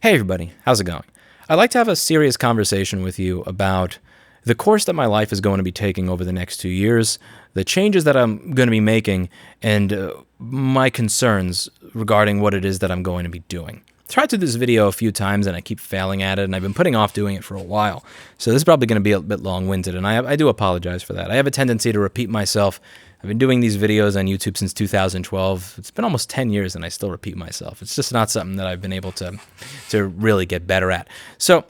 Hey everybody, how's it going? I'd like to have a serious conversation with you about the course that my life is going to be taking over the next 2 years, the changes that I'm going to be making, and my concerns regarding what it is that I'm going to be doing. I tried to do this video a few times and I keep failing at it, and I've been putting off doing it for a while. So this is probably going to be a bit long-winded, and I do apologize for that. I have a tendency to repeat myself. I've been doing these videos on YouTube since 2012. It's been almost 10 years and I still repeat myself. It's just not something that I've been able to really get better at. So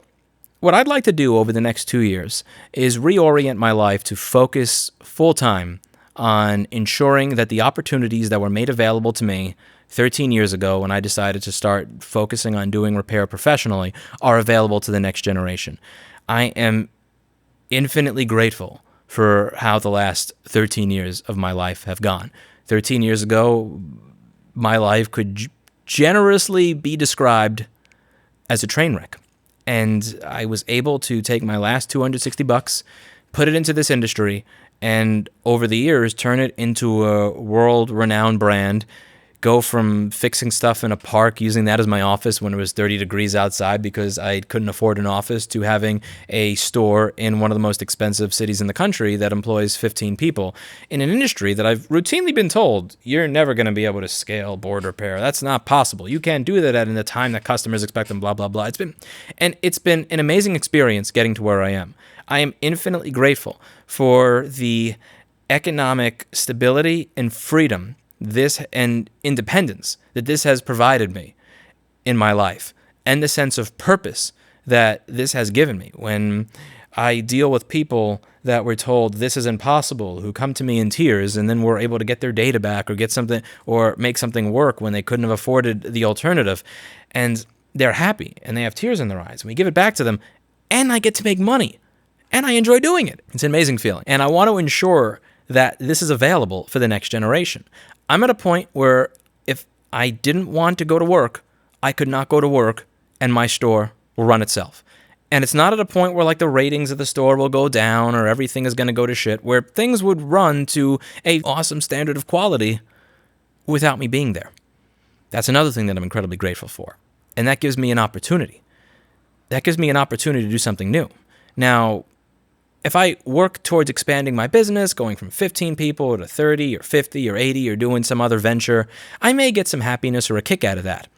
what I'd like to do over the next 2 years is reorient my life to focus full-time on ensuring that the opportunities that were made available to me 13 years ago when I decided to start focusing on doing repair professionally are available to the next generation. I am infinitely grateful for how the last 13 years of my life have gone. 13 years ago, my life could generously be described as a train wreck. And I was able to take my last $260, put it into this industry, and over the years, turn it into a world-renowned brand, go from fixing stuff in a park, using that as my office when it was 30 degrees outside because I couldn't afford an office, to having a store in one of the most expensive cities in the country that employs 15 people in an industry that I've routinely been told, you're never going to be able to scale board repair. That's not possible. You can't do that in the time that customers expect them, blah, blah, blah. It's been an amazing experience getting to where I am. I am infinitely grateful for the economic stability and freedom and independence that this has provided me in my life, and the sense of purpose that this has given me. When I deal with people that were told this is impossible, who come to me in tears and then were able to get their data back or get something or make something work when they couldn't have afforded the alternative, and they're happy and they have tears in their eyes, and we give it back to them, and I get to make money and I enjoy doing it. It's an amazing feeling, and I want to ensure that this is available for the next generation. I'm at a point where if I didn't want to go to work, I could not go to work and my store will run itself. And it's not at a point where like the ratings of the store will go down or everything is going to go to shit, where things would run to an awesome standard of quality without me being there. That's another thing that I'm incredibly grateful for. And that gives me an opportunity. That gives me an opportunity to do something new. Now, if I work towards expanding my business, going from 15 people to 30 or 50 or 80 or doing some other venture, I may get some happiness or a kick out of that.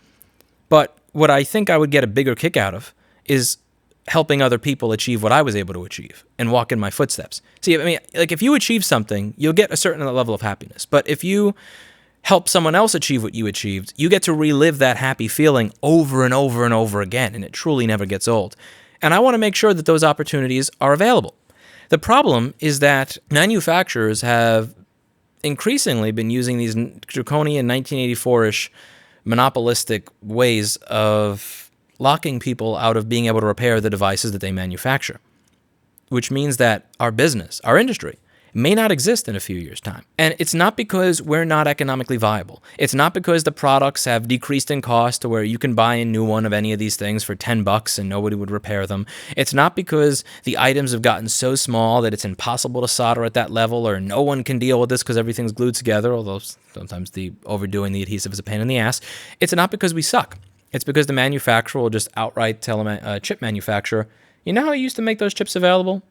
But what I think I would get a bigger kick out of is helping other people achieve what I was able to achieve and walk in my footsteps. See, I mean, like if you achieve something, you'll get a certain level of happiness. But if you help someone else achieve what you achieved, you get to relive that happy feeling over and over and over again, and it truly never gets old. And I want to make sure that those opportunities are available. The problem is that manufacturers have increasingly been using these draconian 1984-ish monopolistic ways of locking people out of being able to repair the devices that they manufacture, which means that our business, our industry, may not exist in a few years' time. And it's not because we're not economically viable. It's not because the products have decreased in cost to where you can buy a new one of any of these things for $10 and nobody would repair them. It's not because the items have gotten so small that it's impossible to solder at that level, or no one can deal with this because everything's glued together, although sometimes the overdoing the adhesive is a pain in the ass. It's not because we suck. It's because the manufacturer will just outright tell a chip manufacturer, you know how you used to make those chips available?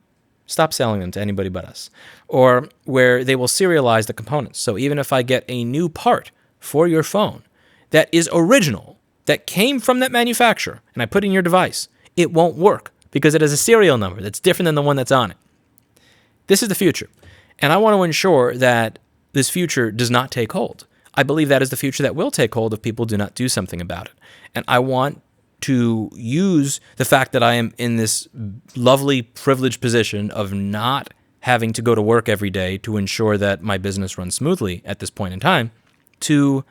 Stop selling them to anybody but us. Or where they will serialize the components. So even if I get a new part for your phone that is original, that came from that manufacturer, and I put it in your device, it won't work because it has a serial number that's different than the one that's on it. This is the future. And I want to ensure that this future does not take hold. I believe that is the future that will take hold if people do not do something about it. And I want to use the fact that I am in this lovely, privileged position of not having to go to work every day to ensure that my business runs smoothly at this point in time, to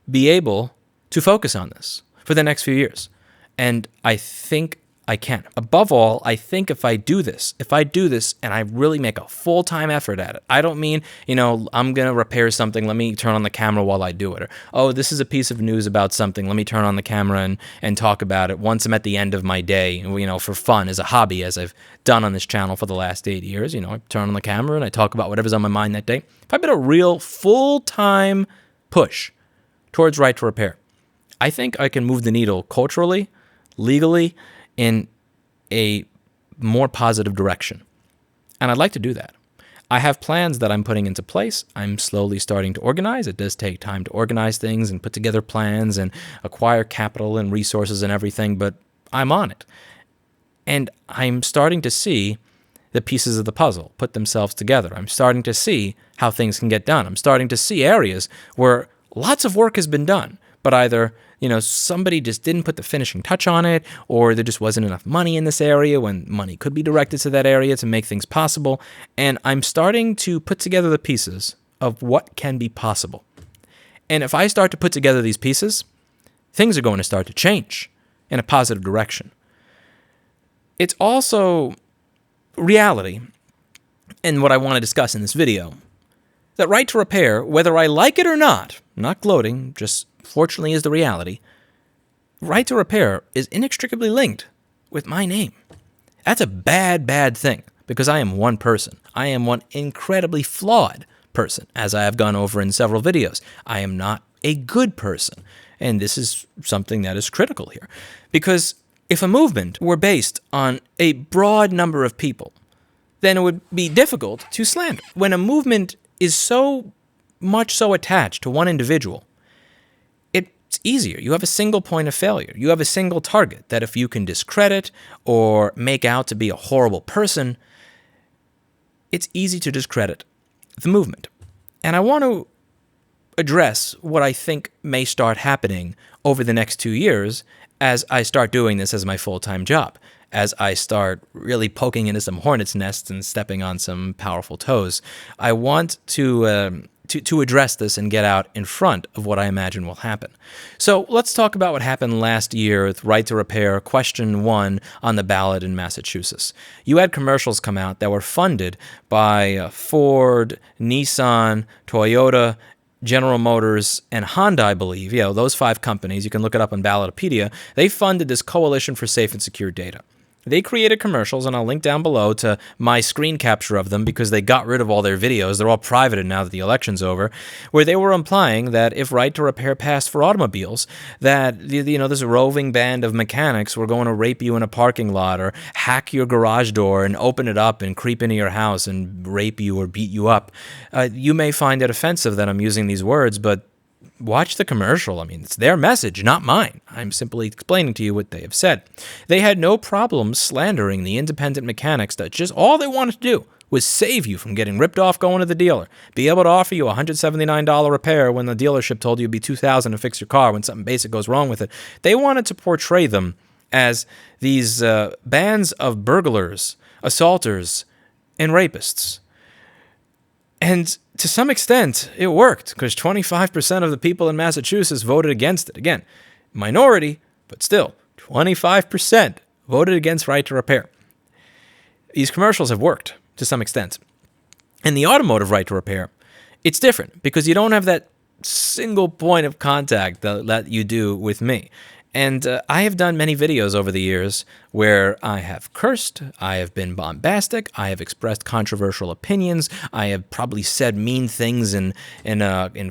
be able to focus on this for the next few years. And I think I can. Above all, I think if I do this and I really make a full-time effort at it, I don't mean, I'm going to repair something, let me turn on the camera while I do it. Or, oh, this is a piece of news about something, let me turn on the camera and talk about it once I'm at the end of my day, for fun, as a hobby, as I've done on this channel for the last 8 years. I turn on the camera and I talk about whatever's on my mind that day. If I put a real full-time push towards right to repair, I think I can move the needle culturally, legally in a more positive direction. And I'd like to do that. I have plans that I'm putting into place. I'm slowly starting to organize. It does take time to organize things and put together plans and acquire capital and resources and everything, but I'm on it. And I'm starting to see the pieces of the puzzle put themselves together. I'm starting to see how things can get done. I'm starting to see areas where lots of work has been done, but either somebody just didn't put the finishing touch on it, or there just wasn't enough money in this area when money could be directed to that area to make things possible. And I'm starting to put together the pieces of what can be possible. And if I start to put together these pieces, things are going to start to change in a positive direction. It's also reality, and what I want to discuss in this video, that right to repair, whether I like it or not gloating, just fortunately is the reality, right to repair is inextricably linked with my name. That's a bad, bad thing, because I am one person. I am one incredibly flawed person, as I have gone over in several videos. I am not a good person, and this is something that is critical here, because if a movement were based on a broad number of people, then it would be difficult to slander. When a movement is so much so attached to one individual, it's easier. You have a single point of failure. You have a single target that if you can discredit or make out to be a horrible person, it's easy to discredit the movement. And I want to address what I think may start happening over the next 2 years as I start doing this as my full-time job, as I start really poking into some hornet's nests and stepping on some powerful toes. I want to address this and get out in front of what I imagine will happen. So let's talk about what happened last year with right to repair, question 1 on the ballot in Massachusetts. You had commercials come out that were funded by Ford, Nissan, Toyota, General Motors, and Honda, I believe. Those 5 companies, you can look it up on Ballotopedia. They funded this Coalition for Safe and Secure Data. They created commercials, and I'll link down below to my screen capture of them because they got rid of all their videos. They're all privated now that the election's over, where they were implying that if right to repair passed for automobiles, that this roving band of mechanics were going to rape you in a parking lot or hack your garage door and open it up and creep into your house and rape you or beat you up. You may find it offensive that I'm using these words, but watch the commercial. I mean, it's their message, not mine. I'm simply explaining to you what they have said. They had no problem slandering the independent mechanics that just all they wanted to do was save you from getting ripped off going to the dealer, be able to offer you a $179 repair when the dealership told you it'd be $2,000 to fix your car when something basic goes wrong with it. They wanted to portray them as these bands of burglars, assaulters, and rapists. And to some extent, it worked, because 25% of the people in Massachusetts voted against it. Again, minority, but still, 25% voted against right to repair. These commercials have worked to some extent. And the automotive right to repair, it's different, because you don't have that single point of contact that you do with me. And I have done many videos over the years where I have cursed, I have been bombastic, I have expressed controversial opinions, I have probably said mean things in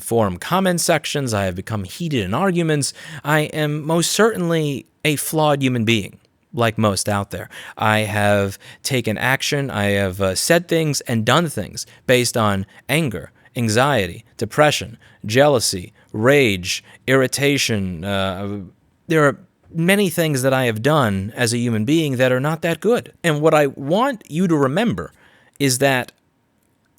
forum comment sections, I have become heated in arguments. I am most certainly a flawed human being, like most out there. I have taken action, I have said things and done things based on anger, anxiety, depression, jealousy, rage, irritation. There are many things that I have done as a human being that are not that good. And what I want you to remember is that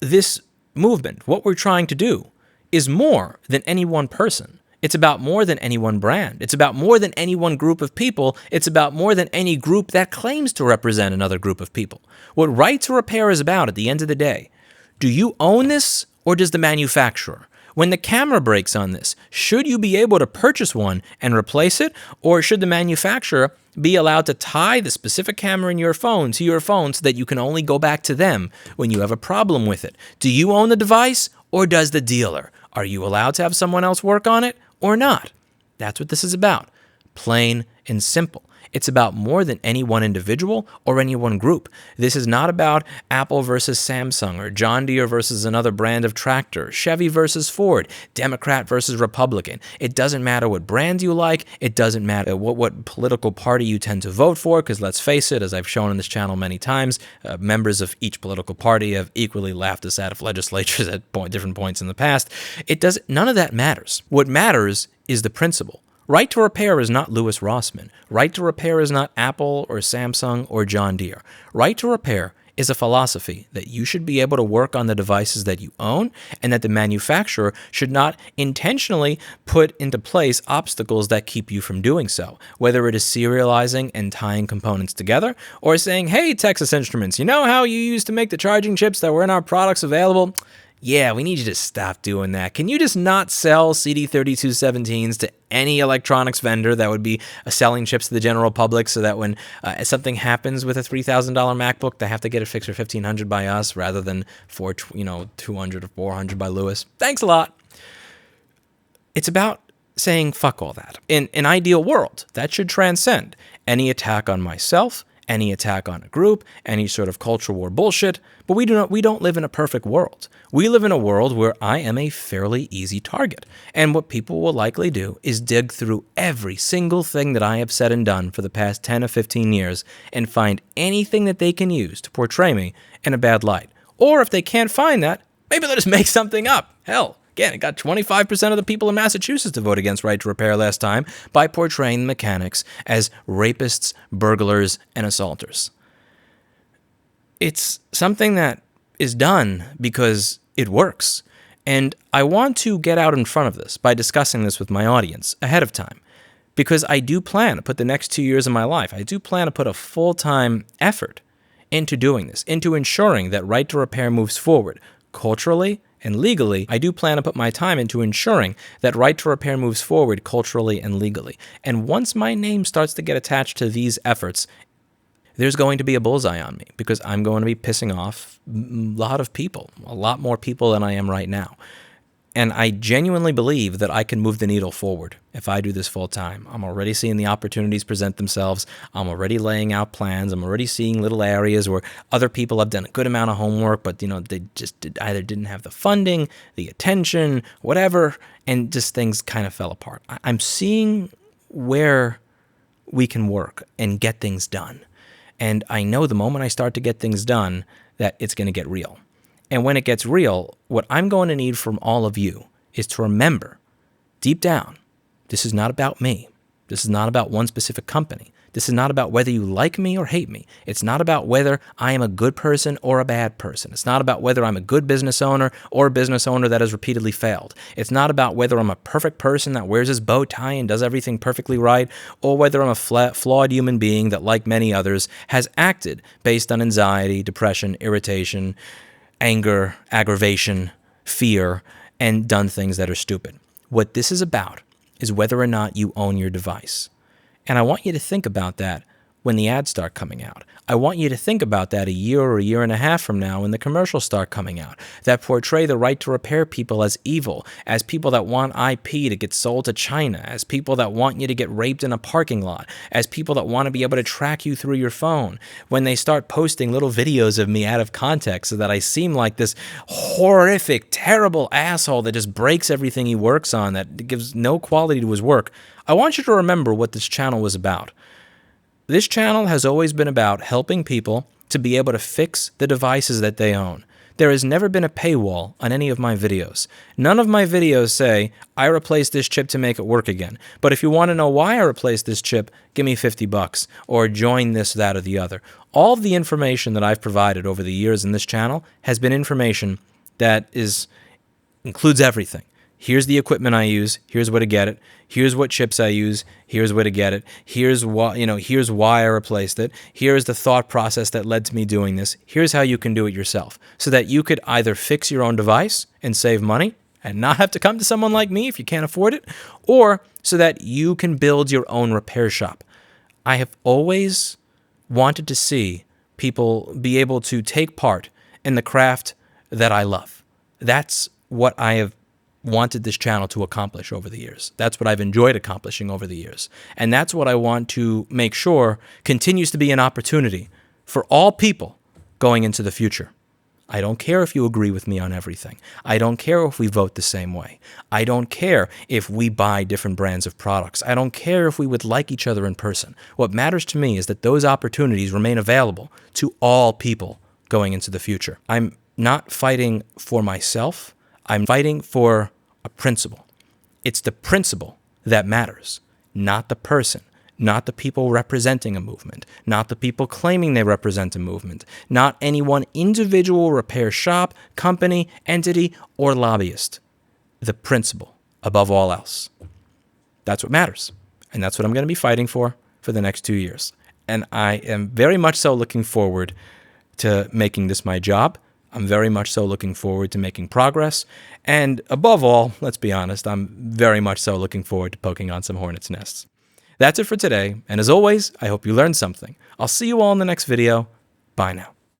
this movement, what we're trying to do, is more than any one person. It's about more than any one brand. It's about more than any one group of people. It's about more than any group that claims to represent another group of people. What right to repair is about at the end of the day, do you own this or does the manufacturer? When the camera breaks on this, should you be able to purchase one and replace it, or should the manufacturer be allowed to tie the specific camera in your phone to your phone so that you can only go back to them when you have a problem with it? Do you own the device, or does the dealer? Are you allowed to have someone else work on it or not? That's what this is about. Plain and simple. It's about more than any one individual or any one group. This is not about Apple versus Samsung or John Deere versus another brand of tractor, Chevy versus Ford, Democrat versus Republican. It doesn't matter what brand you like. It doesn't matter what political party you tend to vote for, because let's face it, as I've shown on this channel many times, members of each political party have equally laughed us out of legislatures at different points in the past. None of that matters. What matters is the principle. Right to repair is not Louis Rossmann. Right to repair is not Apple or Samsung or John Deere. Right to repair is a philosophy that you should be able to work on the devices that you own, and that the manufacturer should not intentionally put into place obstacles that keep you from doing so, whether it is serializing and tying components together, or saying, hey, Texas Instruments, you know how you used to make the charging chips that were in our products available? Yeah, we need you to stop doing that. Can you just not sell CD3217s to any electronics vendor that would be selling chips to the general public, so that when something happens with a $3,000 MacBook, they have to get it fixed for $1,500 by us rather than for $200 or $400 by Lewis? Thanks a lot. It's about saying fuck all that. In an ideal world, that should transcend any attack on myself, any attack on a group, any sort of culture war bullshit. But we don't live in a perfect world. We live in a world where I am a fairly easy target. And what people will likely do is dig through every single thing that I have said and done for the past 10 or 15 years and find anything that they can use to portray me in a bad light. Or if they can't find that, maybe they'll just make something up. Hell, again, it got 25% of the people in Massachusetts to vote against right to repair last time by portraying the mechanics as rapists, burglars, and assaulters. It's something that is done because it works. And I want to get out in front of this by discussing this with my audience ahead of time, because I do plan to put the next 2 years of my life, I do plan to put a full-time effort into doing this, into ensuring that right to repair moves forward culturally and legally. I do plan to put my time into ensuring that right to repair moves forward culturally and legally. And once my name starts to get attached to these efforts, there's going to be a bullseye on me, because I'm going to be pissing off a lot of people, a lot more people than I am right now. And I genuinely believe that I can move the needle forward if I do this full time. I'm already seeing the opportunities present themselves. I'm already laying out plans. I'm already seeing little areas where other people have done a good amount of homework, but they just either didn't have the funding, the attention, whatever, and just things kind of fell apart. I'm seeing where we can work and get things done. And I know the moment I start to get things done that it's going to get real. And when it gets real, what I'm going to need from all of you is to remember, deep down, this is not about me. This is not about one specific company. This is not about whether you like me or hate me. It's not about whether I am a good person or a bad person. It's not about whether I'm a good business owner or a business owner that has repeatedly failed. It's not about whether I'm a perfect person that wears his bow tie and does everything perfectly right, or whether I'm a flawed human being that, like many others, has acted based on anxiety, depression, irritation, anger, aggravation, fear, and done things that are stupid. What this is about is whether or not you own your device. And I want you to think about that when the ads start coming out. I want you to think about that a year or a year and a half from now when the commercials start coming out that portray the right to repair people as evil, as people that want IP to get sold to China, as people that want you to get raped in a parking lot, as people that want to be able to track you through your phone. When they start posting little videos of me out of context so that I seem like this horrific, terrible asshole that just breaks everything he works on, that gives no quality to his work, I want you to remember what this channel was about. This channel has always been about helping people to be able to fix the devices that they own. There has never been a paywall on any of my videos. None of my videos say, I replaced this chip to make it work again. But if you want to know why I replaced this chip, give me $50 or join this, that, or the other. All of the information that I've provided over the years in this channel has been information that includes everything. Here's the equipment I use. Here's where to get it. Here's what chips I use. Here's where to get it. Here's why I replaced it. Here's the thought process that led to me doing this. Here's how you can do it yourself, so that you could either fix your own device and save money and not have to come to someone like me if you can't afford it, or so that you can build your own repair shop. I have always wanted to see people be able to take part in the craft that I love. That's what I have wanted this channel to accomplish over the years. That's what I've enjoyed accomplishing over the years. And that's what I want to make sure continues to be an opportunity for all people going into the future. I don't care if you agree with me on everything. I don't care if we vote the same way. I don't care if we buy different brands of products. I don't care if we would like each other in person. What matters to me is that those opportunities remain available to all people going into the future. I'm not fighting for myself. I'm fighting for a principle. It's the principle that matters, not the person. Not the people representing a movement, not the people claiming they represent a movement, not any one individual repair shop, company, entity, or lobbyist. The principle above all else. That's what matters. And that's what I'm going to be fighting for the next 2 years. And I am very much so looking forward to making this my job. I'm very much so looking forward to making progress. And above all, let's be honest, I'm very much so looking forward to poking on some hornets' nests. That's it for today, and as always, I hope you learned something. I'll see you all in the next video. Bye now.